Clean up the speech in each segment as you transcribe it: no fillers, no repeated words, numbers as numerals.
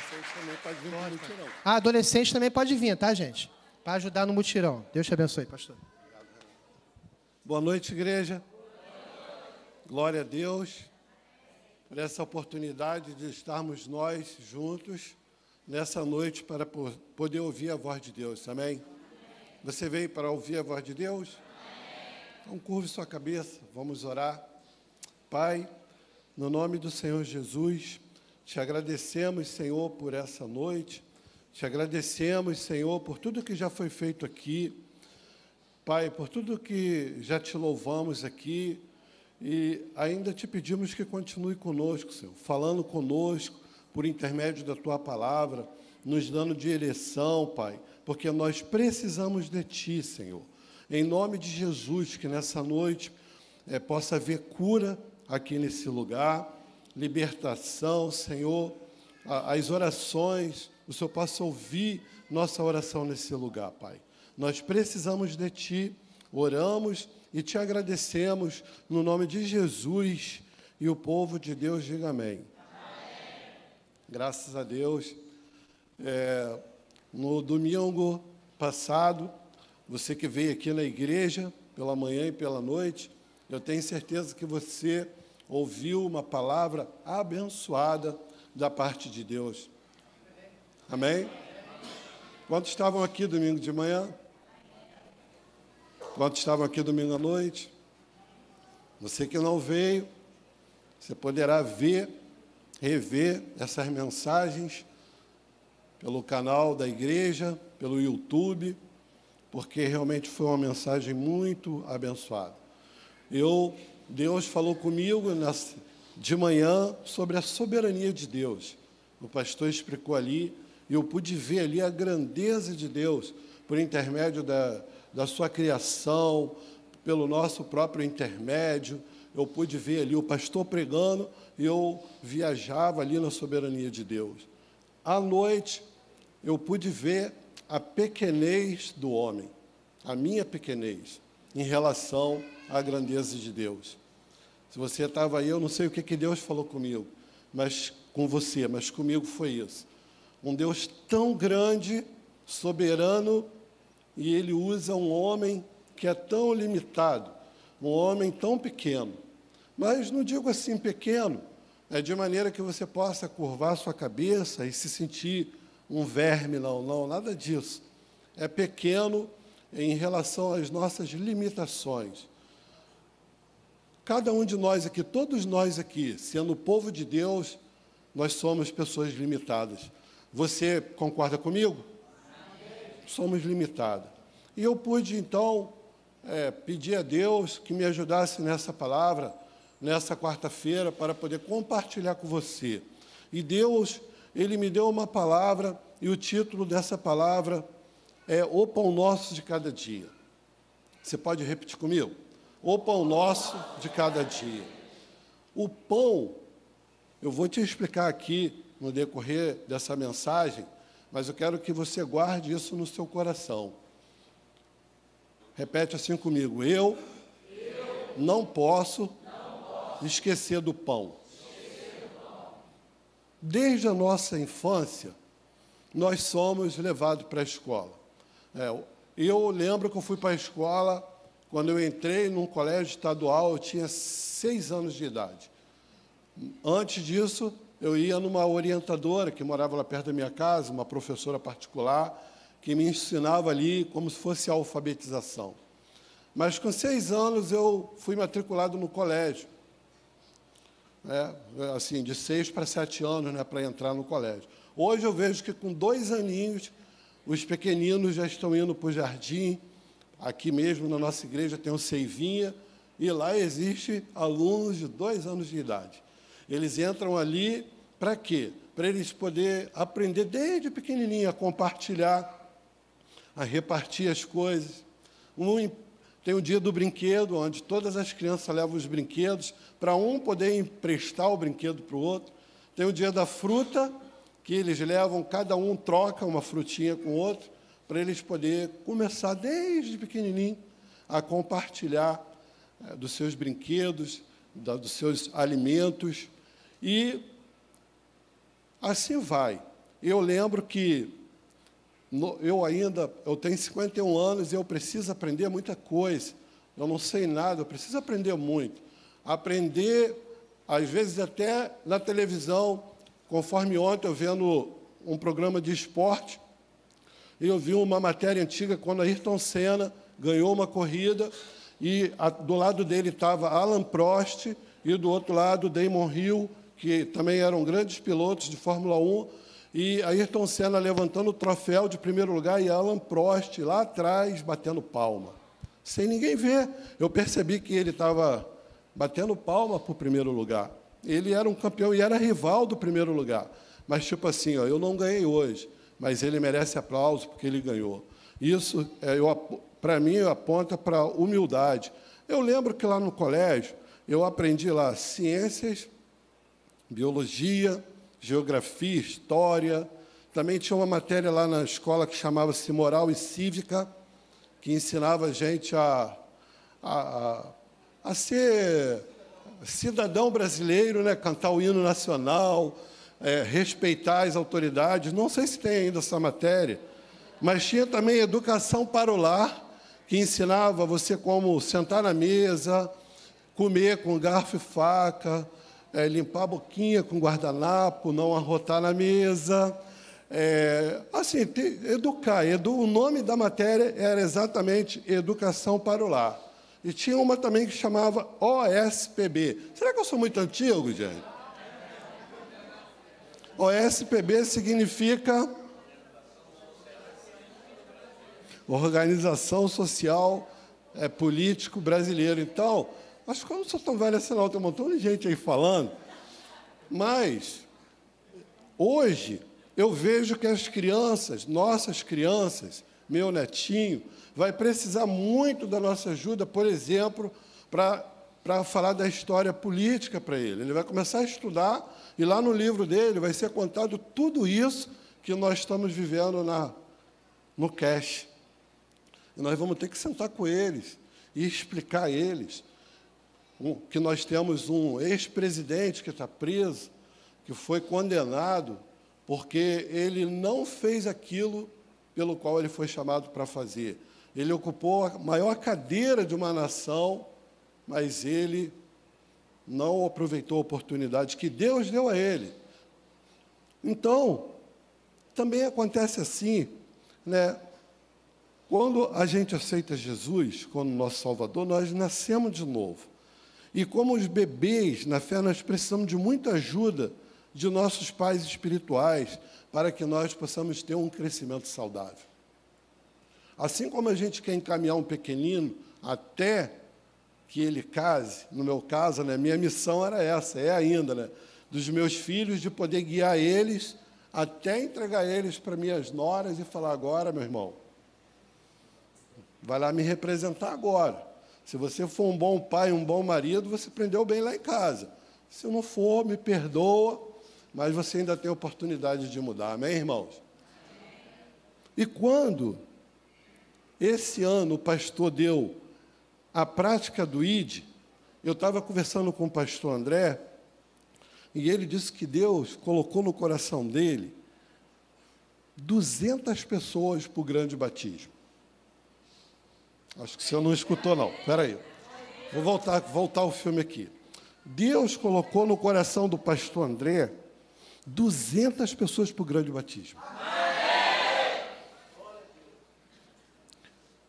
adolescente também pode vir no mutirão. Ah, adolescente também pode vir, tá, gente? Para ajudar no mutirão. Deus te abençoe, pastor. Boa noite, igreja. Glória a Deus por essa oportunidade de estarmos nós juntos nessa noite para poder ouvir a voz de Deus. Amém? Você veio para ouvir a voz de Deus? Então, curve sua cabeça, vamos orar. Pai, no nome do Senhor Jesus, te agradecemos, Senhor, por essa noite. Te agradecemos, Senhor, por tudo que já foi feito aqui. Pai, por tudo que já te louvamos aqui. E ainda te pedimos que continue conosco, Senhor, falando conosco por intermédio da Tua palavra, nos dando direção, Pai, porque nós precisamos de Ti, Senhor. Em nome de Jesus, que nessa noite possa haver cura aqui nesse lugar, libertação, Senhor, as orações, o Senhor possa ouvir nossa oração nesse lugar, Pai. Nós precisamos de Ti, oramos e te agradecemos no nome de Jesus, e o povo de Deus diga amém. Amém. Graças a Deus. No domingo passado, você que veio aqui na igreja, pela manhã e pela noite, eu tenho certeza que você ouviu uma palavra abençoada da parte de Deus. Amém? Quantos estavam aqui domingo de manhã? Quantos estavam aqui domingo à noite? Você que não veio, você poderá ver, rever essas mensagens pelo canal da igreja, pelo YouTube, porque realmente foi uma mensagem muito abençoada. Deus falou comigo de manhã sobre a soberania de Deus. O pastor explicou ali, e eu pude ver ali a grandeza de Deus, por intermédio da sua criação, pelo nosso próprio intermédio. Eu pude ver ali o pastor pregando e eu viajava ali na soberania de Deus. À noite, eu pude ver a pequenez do homem, a minha pequenez, em relação à grandeza de Deus. Se você estava aí, eu não sei o que Deus falou comigo, mas com você, mas comigo foi isso. Um Deus tão grande, soberano, e Ele usa um homem que é tão limitado, um homem tão pequeno. Mas não digo assim pequeno, de maneira que você possa curvar sua cabeça e se sentir um verme, não, nada disso. É pequeno em relação às nossas limitações. Cada um de nós aqui, todos nós aqui, sendo o povo de Deus, nós somos pessoas limitadas. Você concorda comigo? Somos limitados. E eu pude, então, pedir a Deus que me ajudasse nessa palavra, nessa quarta-feira, para poder compartilhar com você. E Deus, Ele me deu uma palavra, e o título dessa palavra é O Pão Nosso de Cada Dia. Você pode repetir comigo? O Pão Nosso de Cada Dia. O pão, eu vou te explicar aqui, no decorrer dessa mensagem, mas eu quero que você guarde isso no seu coração. Repete assim comigo. Eu não posso esquecer do pão. Desde a nossa infância, nós somos levados para a escola. Eu lembro que eu fui para a escola, quando eu entrei num colégio estadual, eu tinha 6 anos de idade. Antes disso, eu ia numa orientadora que morava lá perto da minha casa, uma professora particular, que me ensinava ali como se fosse a alfabetização. Mas com 6 anos eu fui matriculado no colégio. Assim, de 6 para 7 anos, para entrar no colégio. Hoje eu vejo que com 2 aninhos, os pequeninos já estão indo para o jardim. Aqui mesmo na nossa igreja tem um Seivinha, e lá existe alunos de 2 anos de idade. Eles entram ali para quê? Para eles poderem aprender desde pequenininho a compartilhar, a repartir as coisas. Tem o dia do brinquedo, onde todas as crianças levam os brinquedos, para um poder emprestar o brinquedo para o outro. Tem o dia da fruta, que eles levam, cada um troca uma frutinha com o outro, para eles poderem começar desde pequenininho a compartilhar dos seus brinquedos, dos seus alimentos. E assim vai. eu lembro que eu tenho 51 anos e eu preciso aprender muita coisa. Eu não sei nada, eu preciso aprender muito. Aprender, às vezes, até na televisão, conforme ontem eu vendo um programa de esporte, eu vi uma matéria antiga quando Ayrton Senna ganhou uma corrida e do lado dele estava Alain Prost e do outro lado Damon Hill, que também eram grandes pilotos de Fórmula 1, e Ayrton Senna levantando o troféu de primeiro lugar e Alain Prost lá atrás batendo palma, sem ninguém ver. Eu percebi que ele estava batendo palma para o primeiro lugar. Ele era um campeão e era rival do primeiro lugar. Mas, tipo assim, ó, eu não ganhei hoje, mas ele merece aplauso porque ele ganhou. Isso, para mim, aponta para a humildade. Eu lembro que lá no colégio, eu aprendi lá ciências, biologia, geografia, história. Também tinha uma matéria lá na escola que chamava-se Moral e Cívica, que ensinava a gente a ser cidadão brasileiro, né? Cantar o hino nacional, respeitar as autoridades. Não sei se tem ainda essa matéria, mas tinha também educação para o lar, que ensinava você como sentar na mesa, comer com garfo e faca, limpar a boquinha com guardanapo, não arrotar na mesa. Assim, educar. O nome da matéria era exatamente Educação para o Lar. E tinha uma também que chamava OSPB. Será que eu sou muito antigo, gente? OSPB significa Organização Social Político Brasileiro. Então, acho que eu não sou tão velho assim, não. Tem um montão de gente aí falando. Mas, hoje, eu vejo que as crianças, nossas crianças, meu netinho, vai precisar muito da nossa ajuda, por exemplo, para falar da história política para ele. Ele vai começar a estudar e lá no livro dele vai ser contado tudo isso que nós estamos vivendo no CASH. E nós vamos ter que sentar com eles e explicar a eles que nós temos um ex-presidente que está preso, que foi condenado porque ele não fez aquilo pelo qual ele foi chamado para fazer. Ele ocupou a maior cadeira de uma nação, mas ele não aproveitou a oportunidade que Deus deu a ele. Então, também acontece assim, né? Quando a gente aceita Jesus como nosso Salvador, nós nascemos de novo. E como os bebês, na fé, nós precisamos de muita ajuda de nossos pais espirituais para que nós possamos ter um crescimento saudável. Assim como a gente quer encaminhar um pequenino até que ele case, no meu caso, né, minha missão era essa, ainda, né, dos meus filhos, de poder guiar eles até entregar eles para minhas noras e falar: agora, meu irmão, vai lá me representar agora. Se você for um bom pai, um bom marido, você aprendeu bem lá em casa. Se não for, me perdoa, mas você ainda tem a oportunidade de mudar. Amém, irmãos? E quando esse ano o pastor deu a prática do ID, eu estava conversando com o pastor André, e ele disse que Deus colocou no coração dele 200 pessoas para o grande batismo. Acho que você não escutou, não. Espera aí. Vou voltar o filme aqui. Deus colocou no coração do pastor André 200 pessoas para o grande batismo.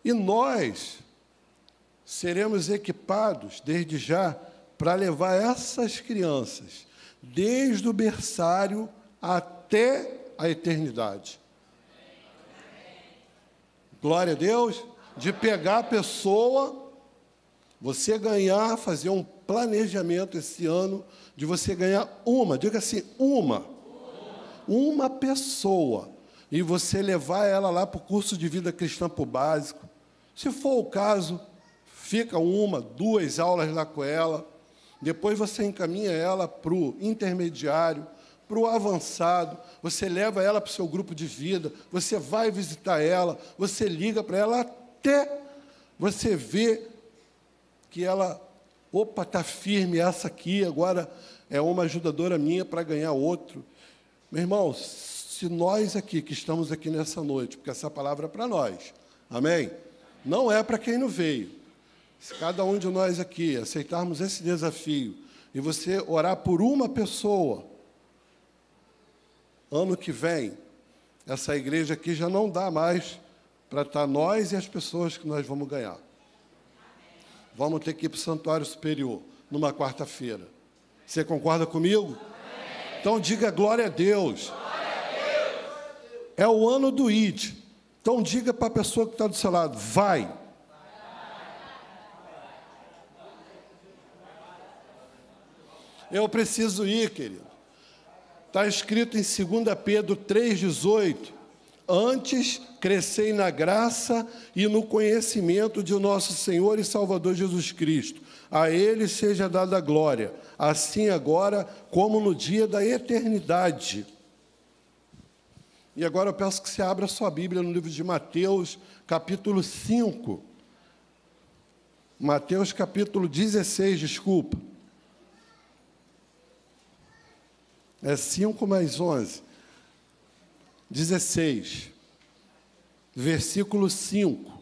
E nós seremos equipados, desde já, para levar essas crianças, desde o berçário até a eternidade. Glória a Deus. De pegar a pessoa, você ganhar, fazer um planejamento esse ano, de você ganhar diga assim, uma pessoa, e você levar ela lá para o curso de vida cristã para o básico. Se for o caso, fica 1, 2 aulas lá com ela, depois você encaminha ela para o intermediário, para o avançado, você leva ela para o seu grupo de vida, você vai visitar ela, você liga para ela, até você ver que ela, opa, está firme, essa aqui agora é uma ajudadora minha para ganhar outro. Meu irmão, se nós aqui, que estamos aqui nessa noite, porque essa palavra é para nós, amém? Não é para quem não veio. Se cada um de nós aqui aceitarmos esse desafio e você orar por uma pessoa, ano que vem, essa igreja aqui já não dá mais para estar nós e as pessoas que nós vamos ganhar. Vamos ter que ir para o Santuário Superior, numa quarta-feira. Você concorda comigo? Então diga glória a Deus. É o ano do ID. Então diga para a pessoa que está do seu lado, vai. Eu preciso ir, querido. Está escrito em 2 Pedro 3,18. Antes, crescei na graça e no conhecimento de nosso Senhor e Salvador Jesus Cristo. A Ele seja dada a glória, assim agora como no dia da eternidade. E agora eu peço que você abra sua Bíblia no livro de Mateus, capítulo 5. Mateus, capítulo 16, desculpa. É 5 mais 11. 16. Versículo 5.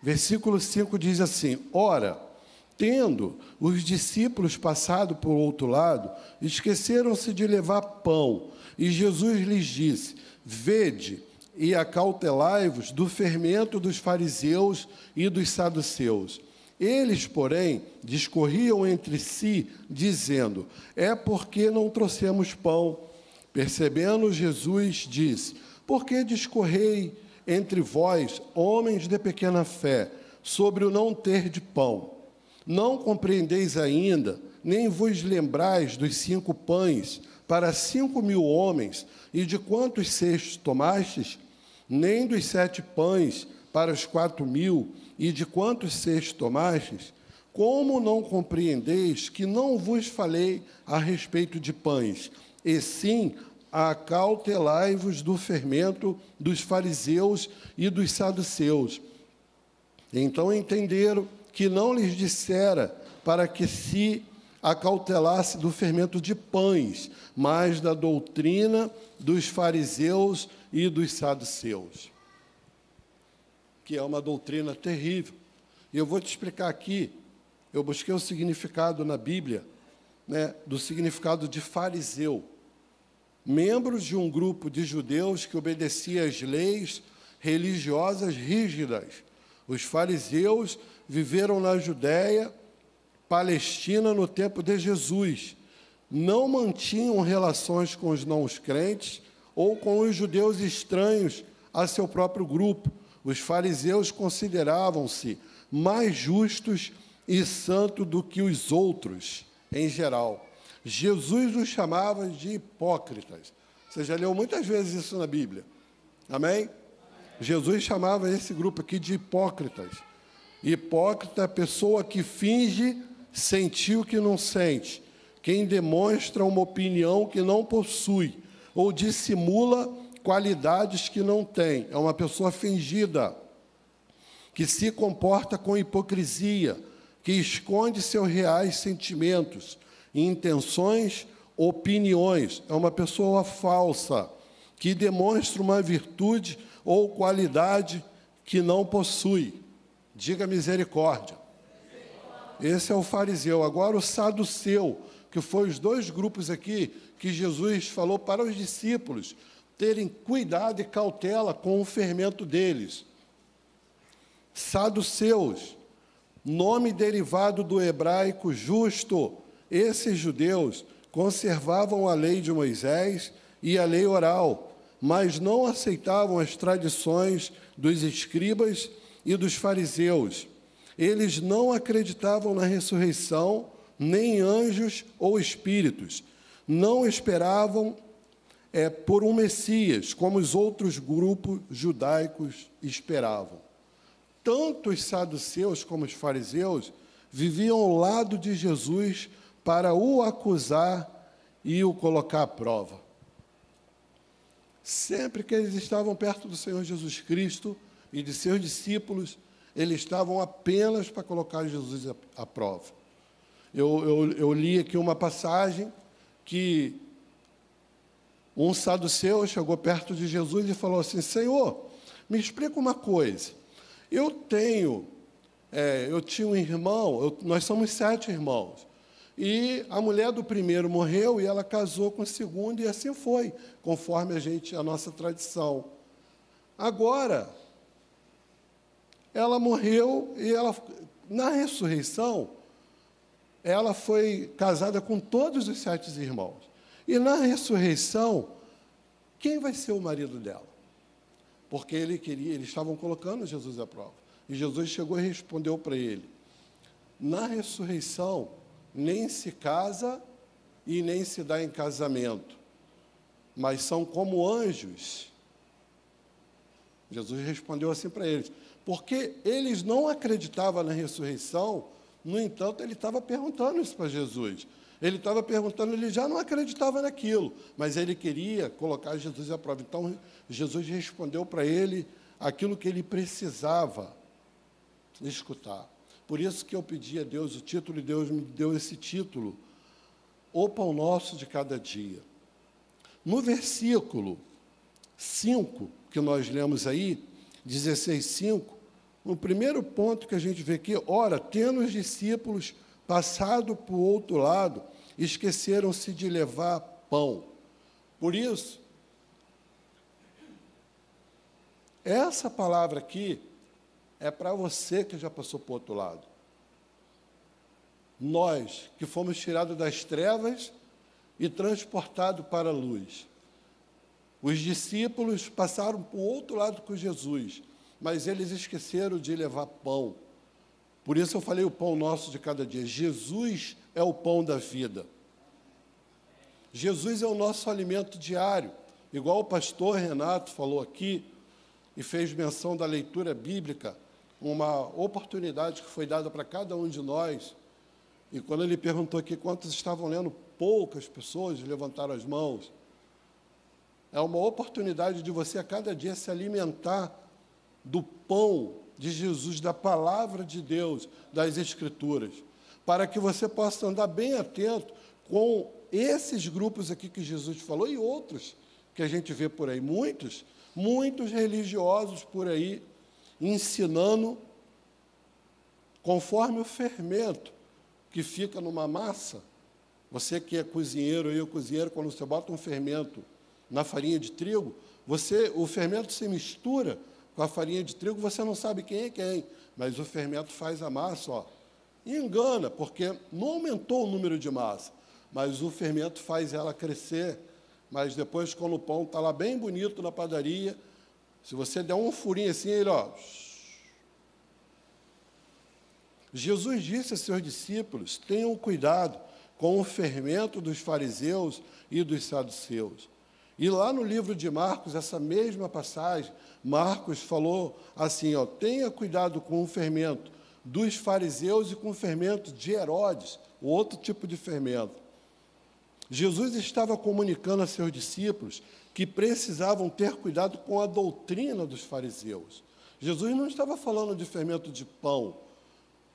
Versículo 5 diz assim: ora, tendo os discípulos passado por outro lado, esqueceram-se de levar pão. E Jesus lhes disse: vede e acautelai-vos do fermento dos fariseus e dos saduceus. Eles, porém, discorriam entre si, dizendo: é porque não trouxemos pão. Percebendo, Jesus disse: por que discorrei entre vós, homens de pequena fé, sobre o não ter de pão? Não compreendeis ainda, nem vos lembrais dos 5 pães para 5.000 homens, e de quantos cestos tomastes? Nem dos 7 pães para os 4.000, e de quantos cestos tomastes? Como não compreendeis que não vos falei a respeito de pães, e sim acautelai-vos do fermento dos fariseus e dos saduceus? Então entenderam que não lhes dissera para que se acautelasse do fermento de pães, mas da doutrina dos fariseus e dos saduceus, que é uma doutrina terrível. E eu vou te explicar aqui, eu busquei o significado na Bíblia, do significado de fariseu. Membros de um grupo de judeus que obedecia às leis religiosas rígidas. Os fariseus viveram na Judéia, Palestina, no tempo de Jesus. Não mantinham relações com os não-crentes ou com os judeus estranhos a seu próprio grupo. Os fariseus consideravam-se mais justos e santos do que os outros, em geral. Jesus os chamava de hipócritas. Você já leu muitas vezes isso na Bíblia. Amém? Jesus chamava esse grupo aqui de hipócritas. Hipócrita é a pessoa que finge sentir o que não sente, quem demonstra uma opinião que não possui, ou dissimula qualidades que não tem. É uma pessoa fingida, que se comporta com hipocrisia, que esconde seus reais sentimentos, intenções, opiniões. É uma pessoa falsa, que demonstra uma virtude ou qualidade que não possui. Diga misericórdia. Esse é o fariseu. Agora o saduceu, que foi os 2 grupos aqui que Jesus falou para os discípulos terem cuidado e cautela com o fermento deles. Saduceus, nome derivado do hebraico justo. Esses judeus conservavam a lei de Moisés e a lei oral, mas não aceitavam as tradições dos escribas e dos fariseus. Eles não acreditavam na ressurreição, nem em anjos ou espíritos. Não esperavam por um Messias, como os outros grupos judaicos esperavam. Tanto os saduceus como os fariseus viviam ao lado de Jesus para o acusar e o colocar à prova. Sempre que eles estavam perto do Senhor Jesus Cristo e de seus discípulos, eles estavam apenas para colocar Jesus à prova. Eu li aqui uma passagem que um saduceu chegou perto de Jesus e falou assim: Senhor, me explica uma coisa. Eu tinha um irmão, nós somos 7 irmãos, e a mulher do primeiro morreu e ela casou com o segundo, e assim foi, conforme a nossa tradição. Agora, ela morreu e na ressurreição, ela foi casada com todos os 7 irmãos. E na ressurreição, quem vai ser o marido dela? Porque eles estavam colocando Jesus à prova. E Jesus chegou e respondeu para ele: na ressurreição, nem se casa e nem se dá em casamento, mas são como anjos. Jesus respondeu assim para eles, porque eles não acreditavam na ressurreição. No entanto, ele estava perguntando isso para Jesus. Ele estava perguntando, ele já não acreditava naquilo, mas ele queria colocar Jesus à prova. Então, Jesus respondeu para ele aquilo que ele precisava escutar. Por isso que eu pedi a Deus o título, e Deus me deu esse título: O Pão Nosso de Cada Dia. No versículo 5, que nós lemos aí, 16:5, no primeiro ponto que a gente vê aqui: ora, tendo os discípulos passado para o outro lado, esqueceram-se de levar pão. Por isso, essa palavra aqui é para você que já passou para o outro lado. Nós, que fomos tirados das trevas e transportados para a luz. Os discípulos passaram para o outro lado com Jesus, mas eles esqueceram de levar pão. Por isso eu falei o pão nosso de cada dia. Jesus é o pão da vida. Jesus é o nosso alimento diário. Igual o pastor Renato falou aqui, e fez menção da leitura bíblica, uma oportunidade que foi dada para cada um de nós. E quando ele perguntou aqui quantos estavam lendo, poucas pessoas levantaram as mãos. É uma oportunidade de você a cada dia se alimentar do pão de Jesus, da palavra de Deus, das Escrituras, para que você possa andar bem atento com esses grupos aqui que Jesus falou e outros que a gente vê por aí. Muitos religiosos por aí ensinando conforme o fermento que fica numa massa. Você que é cozinheiro, eu cozinheiro, quando você bota um fermento na farinha de trigo, o fermento se mistura com a farinha de trigo, você não sabe quem é quem, mas o fermento faz a massa, ó, e engana, porque não aumentou o número de massa, mas o fermento faz ela crescer. Mas depois, quando o pão está lá bem bonito na padaria, se você der um furinho assim, ele, ó... Jesus disse a seus discípulos: tenham cuidado com o fermento dos fariseus e dos saduceus. E lá no livro de Marcos, essa mesma passagem, Marcos falou assim, ó: tenha cuidado com o fermento dos fariseus e com o fermento de Herodes, o outro tipo de fermento. Jesus estava comunicando a seus discípulos que precisavam ter cuidado com a doutrina dos fariseus. Jesus não estava falando de fermento de pão.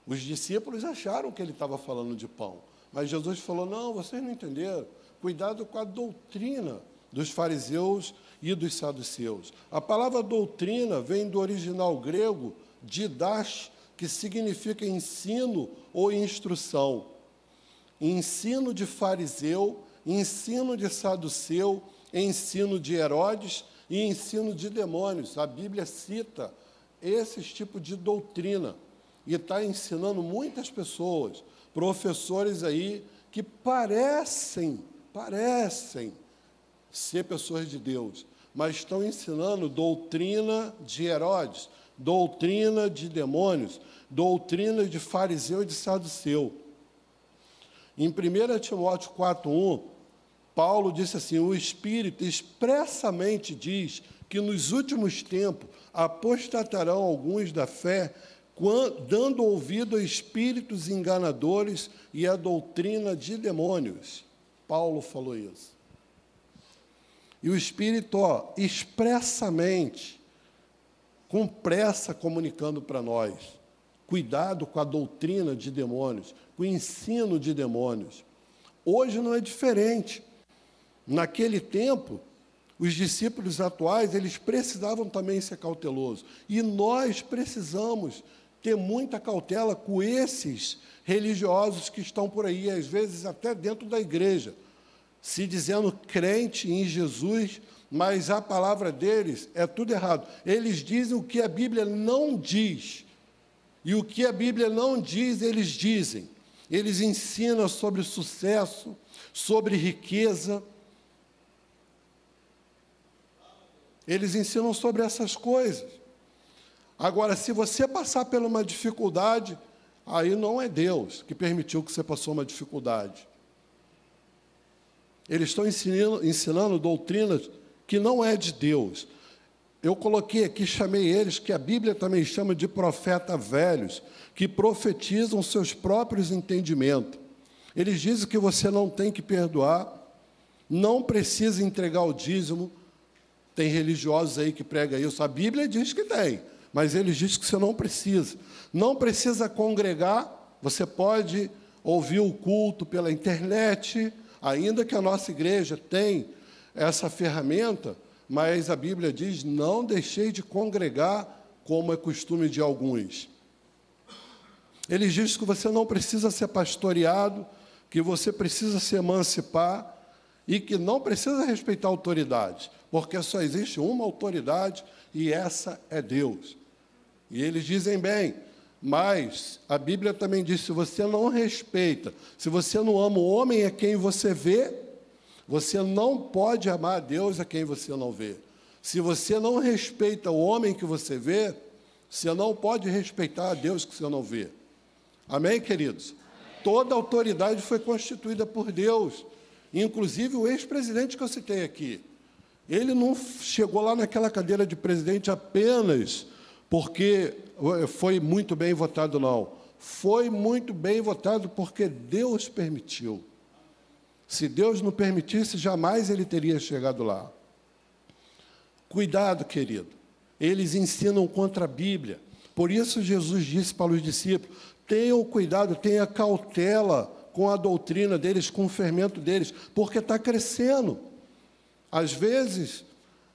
Os discípulos acharam que ele estava falando de pão, mas Jesus falou: não, vocês não entenderam. Cuidado com a doutrina dos fariseus e dos saduceus. A palavra doutrina vem do original grego didache, que significa ensino ou instrução. Ensino de fariseu, ensino de saduceu, ensino de Herodes e ensino de demônios. A Bíblia cita esses tipos de doutrina e está ensinando muitas pessoas, professores aí, que parecem ser pessoas de Deus, mas estão ensinando doutrina de Herodes, doutrina de demônios, doutrina de fariseu e de saduceu. Em 1 Timóteo 4:1, Paulo disse assim: o Espírito expressamente diz que nos últimos tempos apostatarão alguns da fé, dando ouvido a espíritos enganadores e a doutrina de demônios. Paulo falou isso. E o Espírito, expressamente, com pressa, comunicando para nós: cuidado com a doutrina de demônios, com o ensino de demônios. Hoje não é diferente. Naquele tempo, os discípulos atuais, eles precisavam também ser cautelosos. E nós precisamos ter muita cautela com esses religiosos que estão por aí, às vezes até dentro da igreja, se dizendo crente em Jesus, mas a palavra deles é tudo errado. Eles dizem o que a Bíblia não diz. E o que a Bíblia não diz, eles dizem. Eles ensinam sobre sucesso, sobre riqueza. Eles ensinam sobre essas coisas. Agora, se você passar por uma dificuldade, aí não é Deus que permitiu que você passou uma dificuldade. Eles estão ensinando doutrinas que não é de Deus. Eu coloquei aqui, chamei eles, que a Bíblia também chama de profetas velhos, que profetizam seus próprios entendimentos. Eles dizem que você não tem que perdoar, não precisa entregar o dízimo. Tem religiosos aí que pregam isso. A Bíblia diz que tem, mas eles dizem que você não precisa. Não precisa congregar, você pode ouvir o culto pela internet, ainda que a nossa igreja tem essa ferramenta, mas a Bíblia diz, não deixei de congregar, como é costume de alguns. Eles dizem que você não precisa ser pastoreado, que você precisa se emancipar e que não precisa respeitar a autoridade, porque só existe uma autoridade e essa é Deus. E eles dizem bem, mas a Bíblia também diz, se você não respeita, se você não ama o homem a quem você vê, você não pode amar a Deus a quem você não vê. Se você não respeita o homem que você vê, você não pode respeitar a Deus que você não vê. Amém, queridos? Amém. Toda autoridade foi constituída por Deus, inclusive o ex-presidente que eu citei aqui. Ele não chegou lá naquela cadeira de presidente apenas porque foi muito bem votado, não. Foi muito bem votado porque Deus permitiu. Se Deus não permitisse, jamais ele teria chegado lá. Cuidado, querido. Eles ensinam contra a Bíblia. Por isso Jesus disse para os discípulos, tenham cuidado, tenha cautela com a doutrina deles, com o fermento deles, porque está crescendo. Às vezes,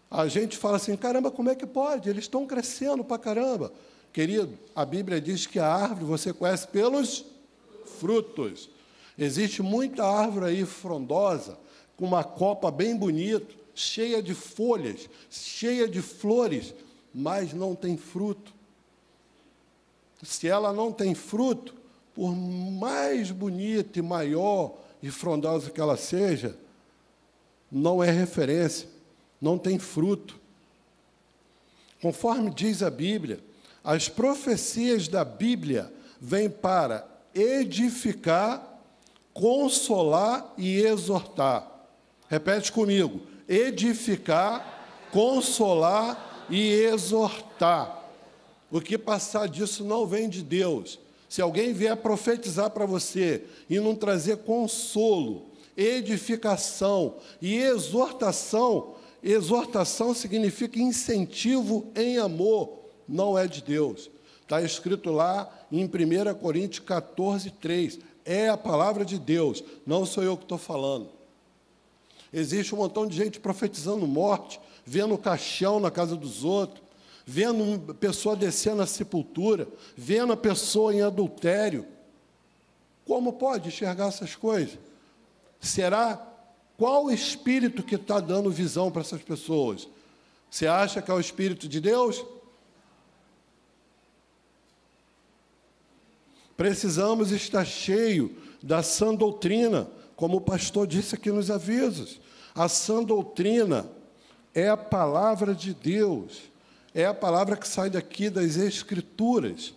a gente fala assim, caramba, como é que pode? Eles estão crescendo para caramba. Querido, a Bíblia diz que a árvore você conhece pelos frutos. Existe muita árvore aí frondosa, com uma copa bem bonita, cheia de folhas, cheia de flores, mas não tem fruto. Se ela não tem fruto, por mais bonita e maior e frondosa que ela seja, não é referência, não tem fruto. Conforme diz a Bíblia, as profecias da Bíblia vêm para edificar, consolar e exortar. Repete comigo. Edificar, consolar e exortar. O que passar disso não vem de Deus. Se alguém vier profetizar para você e não trazer consolo, edificação e exortação, exortação significa incentivo em amor, não é de Deus. Está escrito lá em 1 Coríntios 14, 3. É a palavra de Deus, não sou eu que estou falando. Existe um montão de gente profetizando morte, vendo caixão na casa dos outros, vendo a pessoa descer na sepultura, vendo a pessoa em adultério. Como pode enxergar essas coisas? Será? Qual o espírito que está dando visão para essas pessoas? Você acha que é o Espírito de Deus? Precisamos estar cheio da sã doutrina, como o pastor disse aqui nos avisos. A sã doutrina é a palavra de Deus, é a palavra que sai daqui das Escrituras,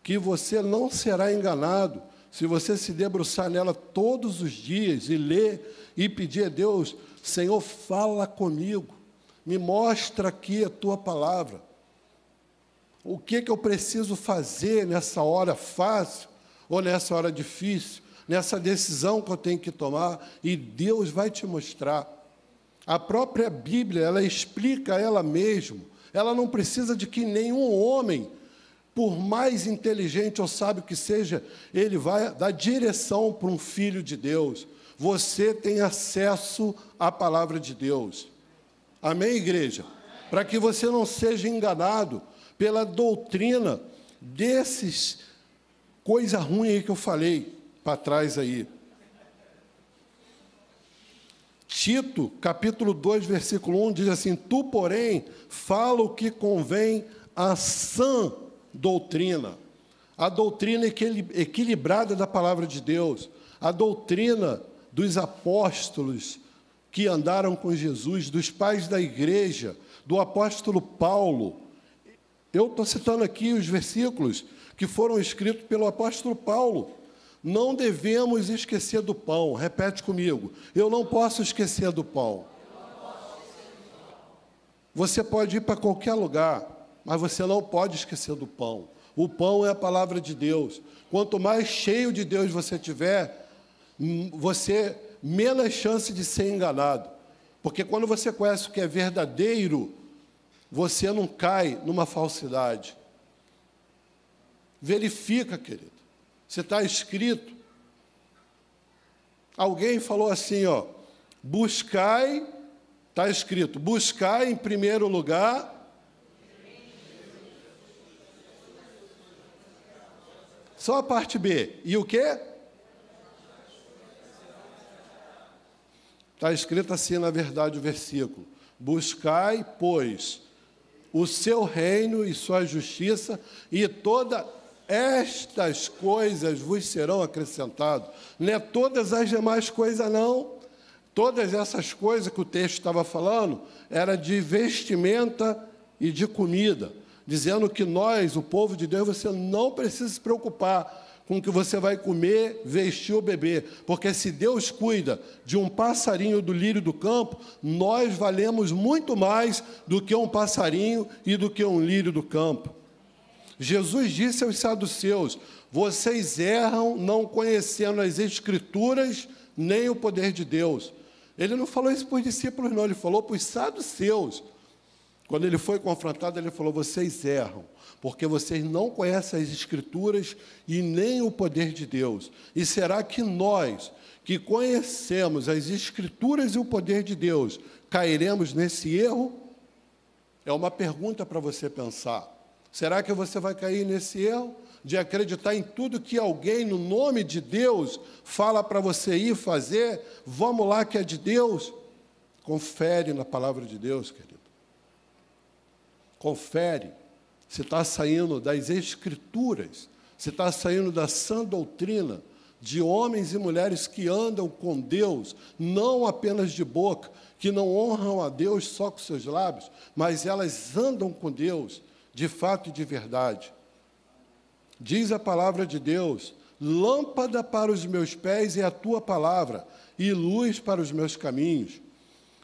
que você não será enganado se você se debruçar nela todos os dias e ler e pedir a Deus, Senhor, fala comigo, me mostra aqui a Tua palavra. O que eu preciso fazer nessa hora fácil ou nessa hora difícil, nessa decisão que eu tenho que tomar, e Deus vai te mostrar. A própria Bíblia, ela explica ela mesma. Ela não precisa de que nenhum homem por mais inteligente ou sábio que seja, ele vai dar direção para um filho de Deus. Você tem acesso à palavra de Deus. Amém, igreja? Para que você não seja enganado pela doutrina desses coisa ruim aí que eu falei para trás aí. Tito, capítulo 2, versículo 1, diz assim: tu, porém, fala o que convém à sã doutrina. A doutrina equilibrada da palavra de Deus. A doutrina dos apóstolos que andaram com Jesus, dos pais da igreja, do apóstolo Paulo. Eu estou citando aqui os versículos que foram escritos pelo apóstolo Paulo. Não devemos esquecer do pão. Repete comigo. Eu não posso esquecer do pão. Você pode ir para qualquer lugar, mas você não pode esquecer do pão. O pão é a palavra de Deus. Quanto mais cheio de Deus você tiver, você menos chance de ser enganado. Porque quando você conhece o que é verdadeiro, você não cai numa falsidade. Verifica, querido. Se está escrito. Alguém falou assim, ó, buscai, está escrito, buscai em primeiro lugar só a parte B. E o quê? Está escrito assim, na verdade, o versículo. Buscai, pois, o seu reino e sua justiça, e toda estas coisas vos serão acrescentadas. Não é todas as demais coisas, não. Todas essas coisas que o texto estava falando, era de vestimenta e de comida. Dizendo que nós, o povo de Deus, você não precisa se preocupar com o que você vai comer, vestir ou beber. Porque se Deus cuida de um passarinho do lírio do campo, nós valemos muito mais do que um passarinho e do que um lírio do campo. Jesus disse aos saduceus: vocês erram não conhecendo as Escrituras nem o poder de Deus. Ele não falou isso para os discípulos, não. Ele falou para os saduceus. Quando ele foi confrontado, ele falou: vocês erram, porque vocês não conhecem as Escrituras e nem o poder de Deus. E será que nós, que conhecemos as Escrituras e o poder de Deus, cairemos nesse erro? É uma pergunta para você pensar. Será que você vai cair nesse erro de acreditar em tudo que alguém, no nome de Deus, fala para você ir fazer? Vamos lá que é de Deus? Confere na palavra de Deus, querido. Confere se está saindo das Escrituras, se está saindo da sã doutrina de homens e mulheres que andam com Deus, não apenas de boca, que não honram a Deus só com seus lábios, mas elas andam com Deus de fato e de verdade. Diz a palavra de Deus: lâmpada para os meus pés é a tua palavra, e luz para os meus caminhos.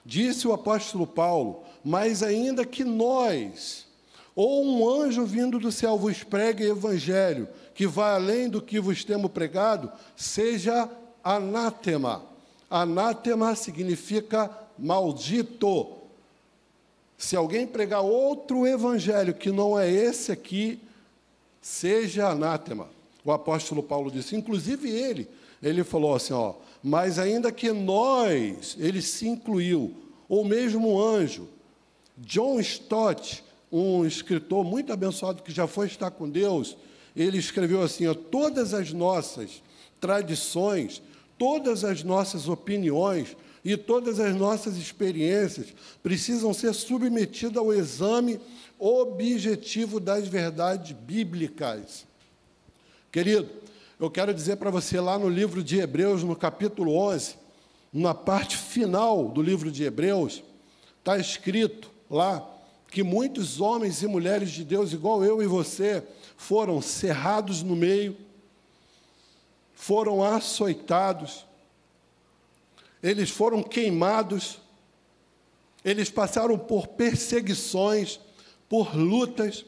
Disse o apóstolo Paulo: mas ainda que nós, ou um anjo vindo do céu vos pregue o evangelho, que vai além do que vos temos pregado, seja anátema. Anátema significa maldito. Se alguém pregar outro evangelho que não é esse aqui, seja anátema. O apóstolo Paulo disse, inclusive ele falou assim, ó, mas ainda que nós, ele se incluiu, ou mesmo um anjo. John Stott, um escritor muito abençoado que já foi estar com Deus, ele escreveu assim, ó, todas as nossas tradições, todas as nossas opiniões e todas as nossas experiências precisam ser submetidas ao exame objetivo das verdades bíblicas. Querido, eu quero dizer para você, lá no livro de Hebreus, no capítulo 11, na parte final do livro de Hebreus, está escrito lá que muitos homens e mulheres de Deus, igual eu e você, foram cerrados no meio, foram açoitados, eles foram queimados, eles passaram por perseguições, por lutas,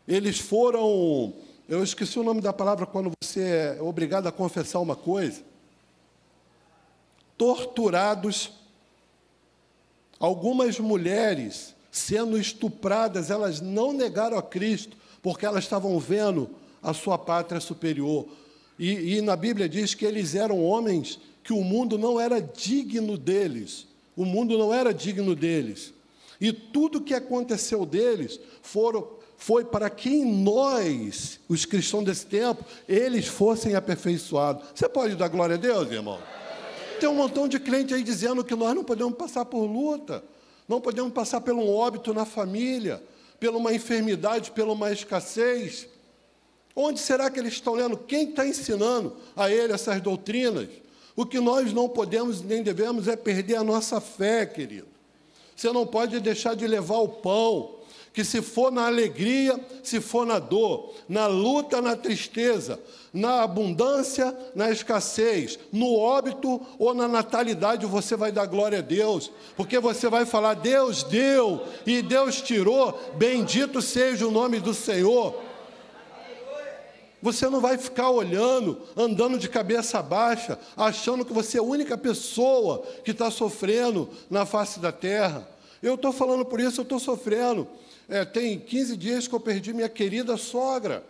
eles foram, eu esqueci o nome da palavra quando você é obrigado a confessar uma coisa, torturados. Algumas mulheres, sendo estupradas, elas não negaram a Cristo, porque elas estavam vendo a sua pátria superior. E na Bíblia diz que eles eram homens que o mundo não era digno deles. O mundo não era digno deles. E tudo que aconteceu deles foi para que em nós, os cristãos desse tempo, eles fossem aperfeiçoados. Você pode dar glória a Deus, irmão? Tem um montão de crente aí dizendo que nós não podemos passar por luta, não podemos passar por um óbito na família, por uma enfermidade, por uma escassez. Onde será que eles estão lendo? Quem está ensinando a ele essas doutrinas? O que nós não podemos nem devemos é perder a nossa fé, querido. Você não pode deixar de levar o pão, que se for na alegria, se for na dor, na luta, na tristeza, na abundância, na escassez, no óbito ou na natalidade, você vai dar glória a Deus, porque você vai falar, Deus deu e Deus tirou, bendito seja o nome do Senhor. Você não vai ficar olhando, andando de cabeça baixa, achando que você é a única pessoa que está sofrendo na face da terra. Eu estou falando por isso, eu estou sofrendo. Tem 15 dias que eu perdi minha querida sogra.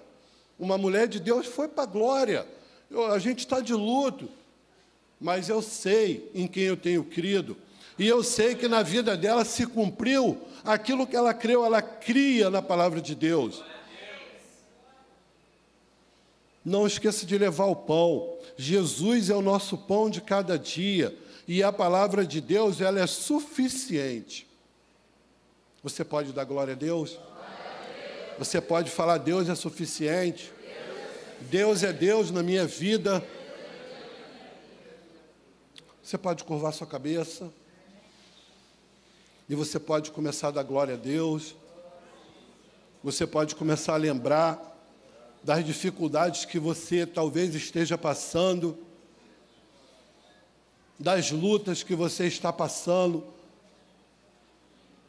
Uma mulher de Deus foi para a glória. A gente está de luto. Mas eu sei em quem eu tenho crido. E eu sei que na vida dela se cumpriu aquilo que ela creu, ela cria na palavra de Deus. Não esqueça de levar o pão. Jesus é o nosso pão de cada dia. E a palavra de Deus, ela é suficiente. Você pode dar glória a Deus? Você pode falar, Deus é suficiente. Deus é Deus na minha vida. Você pode curvar sua cabeça. E você pode começar a dar glória a Deus. Você pode começar a lembrar das dificuldades que você talvez esteja passando, das lutas que você está passando,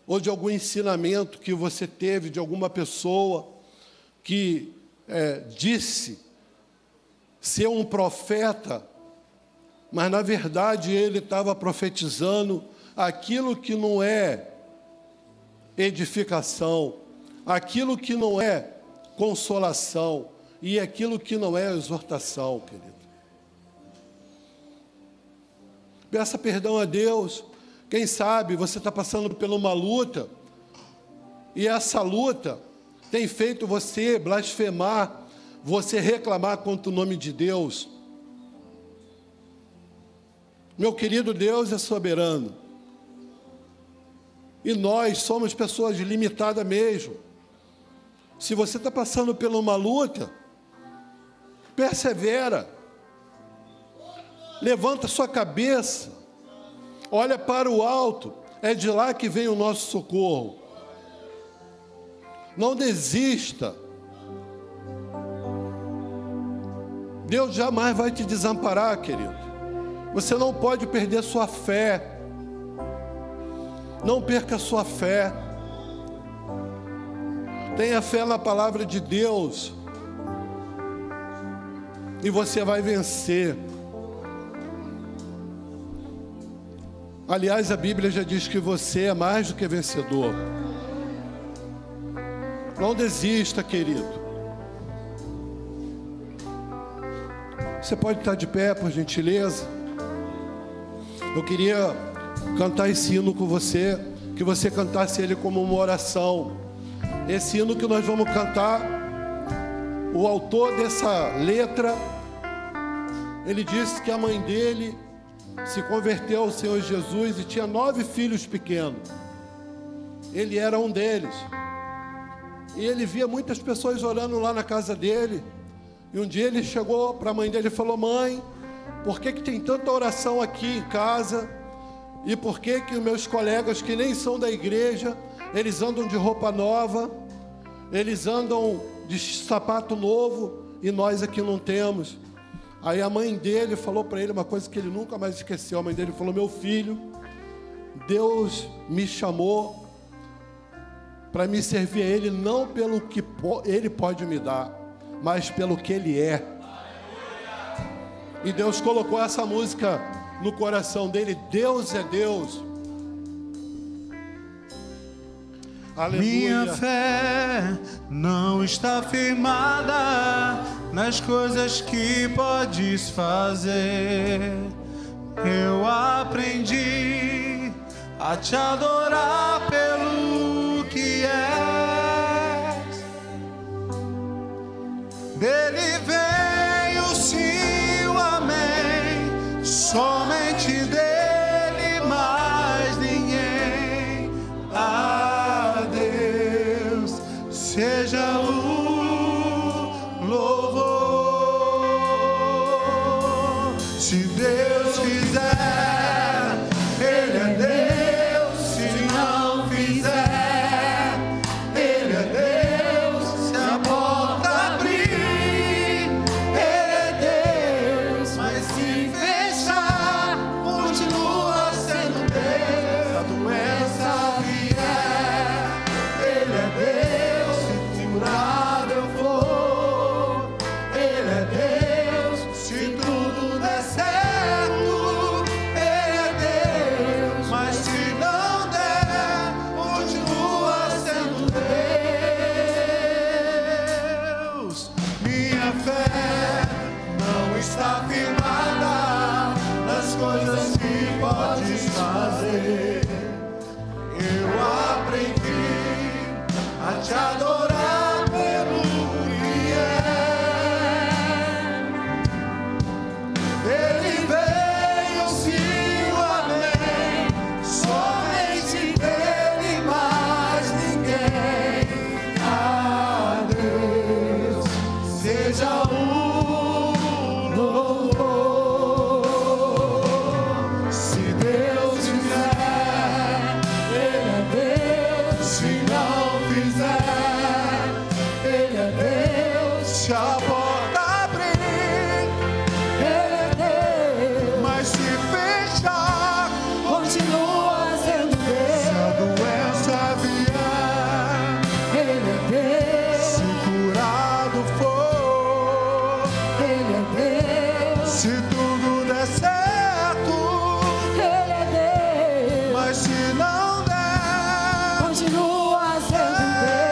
ou de algum ensinamento que você teve de alguma pessoa que disse ser um profeta, mas na verdade ele estava profetizando aquilo que não é edificação, aquilo que não é consolação e aquilo que não é exortação, querido. Peça perdão a Deus. Quem sabe você está passando por uma luta e essa luta tem feito você blasfemar, você reclamar contra o nome de Deus. Meu querido, Deus é soberano. E nós somos pessoas limitadas mesmo. Se você está passando por uma luta, persevera. Levanta sua cabeça. Olha para o alto. É de lá que vem o nosso socorro. Não desista. Deus jamais vai te desamparar, querido. Você não pode perder sua fé. Não perca sua fé. Tenha fé na palavra de Deus. E você vai vencer. Aliás, a Bíblia já diz que você é mais do que vencedor. Não desista, querido. Você pode estar de pé, por gentileza. Eu queria cantar esse hino com você, que você cantasse ele como uma oração. Esse hino que nós vamos cantar, o autor dessa letra, ele disse que a mãe dele se converteu ao Senhor Jesus e tinha 9 filhos pequenos. Ele era um deles. E ele via muitas pessoas orando lá na casa dele. E um dia ele chegou para a mãe dele e falou: mãe, por que tem tanta oração aqui em casa? E por que os meus colegas que nem são da igreja, eles andam de roupa nova, eles andam de sapato novo e nós aqui não temos? Aí a mãe dele falou para ele uma coisa que ele nunca mais esqueceu. A mãe dele falou: meu filho, Deus me chamou para me servir a Ele, não pelo que Ele pode me dar, mas pelo que Ele é. E Deus colocou essa música no coração dele. Deus é Deus. Aleluia. Minha fé não está firmada nas coisas que podes fazer. Eu aprendi a te adorar pelo que és. Dele vem o sim, o amém, somente dele, mais ninguém. A Deus seja o louvor. Se Deus fizer, Ele é Deus. Se não fizer, Ele é Deus. Se a porta abrir, Ele é Deus. Mas se fechar, continua sendo Deus. Se a doença vier, Ele é Deus. Se curado eu for, Ele é Deus. Se tudo der certo, Ele é Deus. Mas se não der, continua sendo Deus. Minha fé não está firmada nas coisas que podes fazer. Eu aprendi a te adorar pelo que é. Ele veio, sim, o amém, somente dele, mais ninguém. A Deus seja o louvor. Se Deus fizer, Ele é Deus. Se não fizer, Ele é Deus. Se a porta abrir, Ele é Deus. Mas se fechar, continua sendo Deus. Se a doença vier, Ele é Deus. Se curado for, Ele é Deus. Se tudo der certo, Ele é Deus. Mas se não der, continua sendo Deus.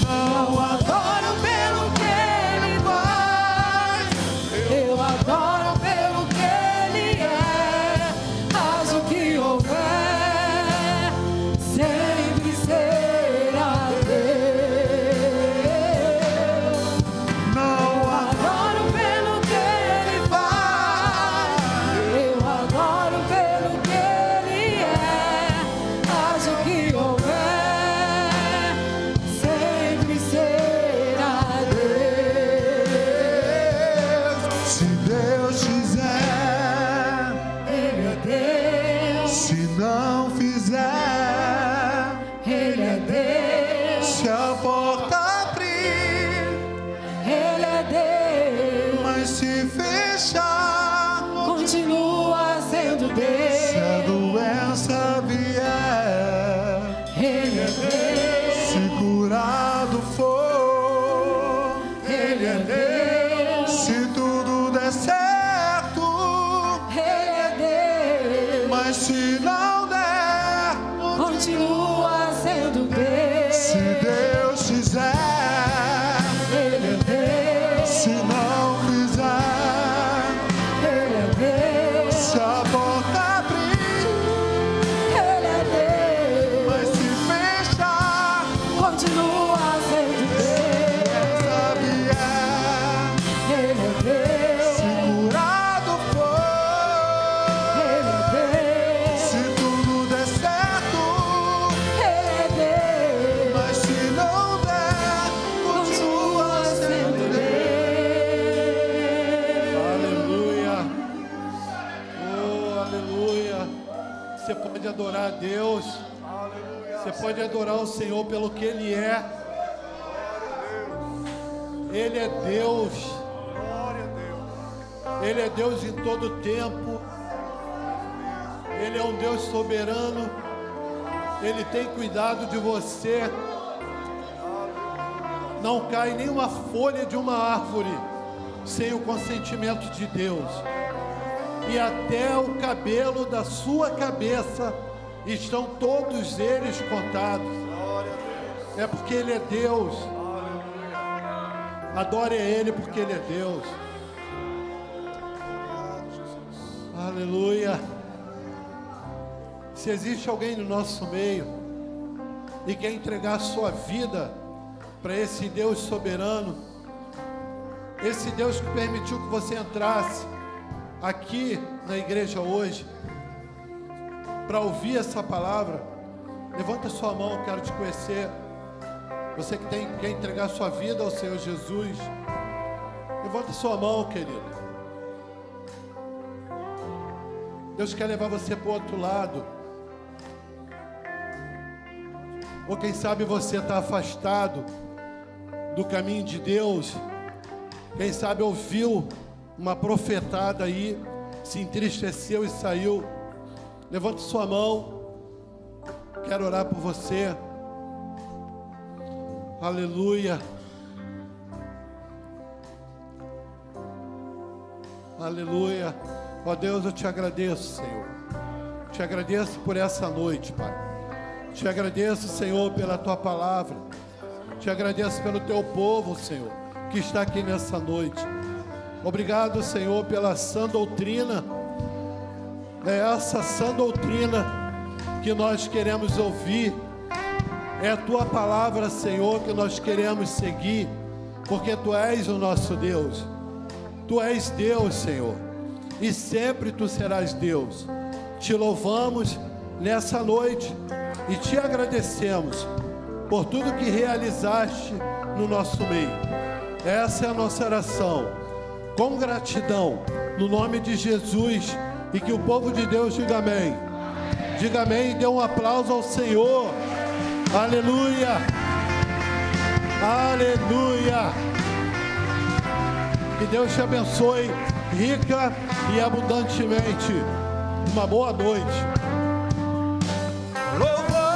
Não adoro pelo que Ele faz, eu adoro pelo que Ele é. Faz o que houver, sempre será Deus. Não adoro pelo que Ele faz, eu adoro pelo que Ele é. Faz o que houver, sempre será Deus. Se Deus fizer, Ele é Deus. Se não fizer, Ele é Deus. Se a porta abrir, Ele é Deus. Mas se fechar, continua sendo Deus. Se a doença vier, Ele é Deus. Se curado for, Ele é Deus. Se tudo der certo, Ele é Deus. Mas se não der, continua sendo Deus. Se Deus fizer, Ele é Deus. Se não fizer, Ele é Deus. Se a porta abrir, Ele é Deus. Mas se fechar, continua sendo Deus. Ele é Deus. Se curado for, Ele é Deus. Se tudo der certo, Ele é Deus. Mas se não der, continua sendo Deus. Aleluia. Oh, aleluia. Você pode adorar a Deus. Você pode adorar o Senhor pelo que Ele é. Ele é Deus. Ele é Deus em todo tempo. Ele é um Deus soberano. Ele tem cuidado de você. Não cai nenhuma folha de uma árvore sem o consentimento de Deus. E até o cabelo da sua cabeça estão todos eles contados. É porque Ele é Deus. Adore a Ele porque Ele é Deus. Aleluia. Se existe alguém no nosso meio e quer entregar a sua vida para esse Deus soberano, esse Deus que permitiu que você entrasse aqui na igreja hoje para ouvir essa palavra, levanta sua mão, eu quero te conhecer. Você que quer entregar a sua vida ao Senhor Jesus, levanta sua mão, querido. Deus quer levar você para o outro lado. Ou quem sabe você está afastado do caminho de Deus. Quem sabe ouviu uma profetada aí, se entristeceu e saiu. Levante sua mão. Quero orar por você. Aleluia. Aleluia. Ó Deus, eu te agradeço, Senhor. Te agradeço por essa noite, Pai. Te agradeço, Senhor, pela Tua palavra. Te agradeço pelo Teu povo, Senhor, que está aqui nessa noite. Obrigado, Senhor, pela sã doutrina. É essa sã doutrina que nós queremos ouvir. É a Tua palavra, Senhor, que nós queremos seguir, porque Tu és o nosso Deus. Tu és Deus, Senhor, e sempre Tu serás Deus. Te louvamos nessa noite e Te agradecemos por tudo que realizaste no nosso meio. Essa é a nossa oração, com gratidão, no nome de Jesus, e que o povo de Deus diga amém. Diga amém e dê um aplauso ao Senhor. Aleluia. Aleluia. Que Deus te abençoe rica e abundantemente. Uma boa noite. Louvor.